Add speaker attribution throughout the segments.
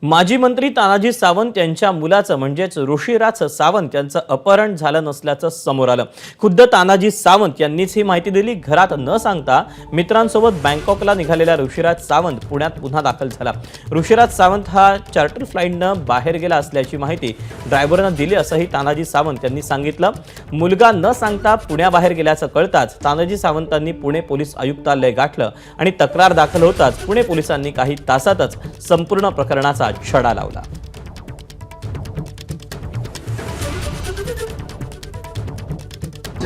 Speaker 1: माजी मंत्री तानाजी सावंत यांच्या मुलाचं म्हणजेच ऋषिराज सावंत यांचं अपहरण झालं नसल्याचं समोर आलं। खुद्द तानाजी सावंत यांनीच ही माहिती दिली। घरात न सांगता मित्रांसोबत बँकॉकला निघालेला ऋषिराज सावंत पुण्यात पुन्हा दाखल झाला। ऋषिराज सावंत हा चार्टर फ्लाईटनं बाहेर गेला असल्याची माहिती ड्रायव्हरनं दिली असंही तानाजी सावंत यांनी सांगितलं। मुलगा न सांगता पुण्याबाहेर गेल्याचं कळताच तानाजी सावंतांनी पुणे पोलीस आयुक्तालय गाठलं आणि तक्रार दाखल होताच पुणे पोलिसांनी काही तासातच संपूर्ण प्रकरणाचा छडा लावला।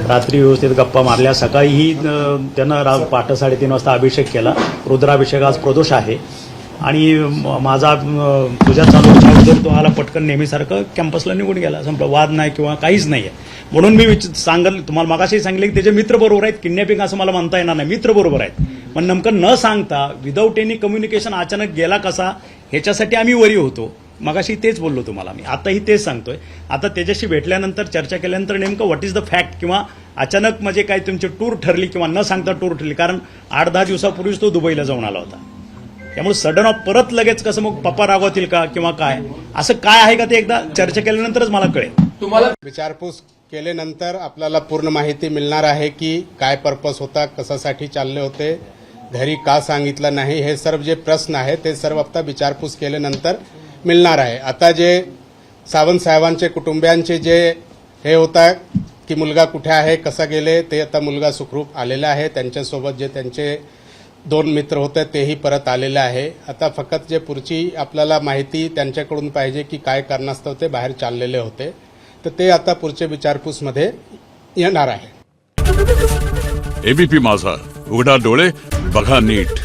Speaker 2: रात्री व्यवस्थित गप्पा मारल्या। सकाळीही त्यानं पहाटे 3:30 वाजता अभिषेक केला। रुद्राभिषेक आज प्रदोष आहे आणि माझा पूजा चालू होती, तो आला पटकन नेहमीसारखं कॅम्पसला निघून गेला। संपला, वाद नाही किंवा काहीच नाही आहे। म्हणून मी तुम्हाला मागाशी सांगितलं की त्याचे मित्र बरोबर आहेत। किडनॅपिंग असं मला म्हणता येणार नाही, मित्र बरोबर आहेत। पण नेमकं न सांगता विदाऊट एनी कम्युनिकेशन अचानक गेला कसा, ह्याच्यासाठी आम्ही वरी होतो। मगाशी तेच बोललो तुम्हाला मी, आताही तेच सांगतोय। आता त्याच्याशी भेटल्यानंतर चर्चा केल्यानंतर नेमकं व्हॉट इज द फॅक्ट किंवा अचानक म्हणजे काय तुमची टूर ठरली किंवा न सांगता टूर ठरली, कारण 8-10 दिवसापूर्वीच तो दुबईला जाऊन आला होता। त्यामुळे सडन ऑफ परत लगेच कसं मग पप्पा रागवतील का किंवा काय असं काय आहे का ते एकदा चर्चा केल्यानंतरच मला कळेल।
Speaker 3: तुम्हाला विचारपूस केल्यानंतर आपल्याला पूर्ण माहिती मिळणार आहे की काय पर्पस होता, कशासाठी चालले होते, घरी का सांगितलं नाही, हे सर्व जे प्रश्न आहेत ते सर्व आता विचारपूस केल्यानंतर मिळणार आहे। आता जे सावंत साहेबांचे कुटुंबियांचे जे हे होता की मुलगा कुठे आहे, कसा गेले, ते आता मुलगा सुखरूप आलेला आहे। त्यांच्यासोबत जे त्यांचे 2 मित्र होते तेही परत आलेले आहे। आता फक्त जे पुढची आपल्याला माहिती त्यांच्याकडून पाहिजे की काय कारणास्तव ते बाहेर चाललेले होते, तर ते आता पुढच्या विचारपूसमध्ये येणार आहे।
Speaker 4: एबीपी माझा, उघडा डोळे बघा नीट।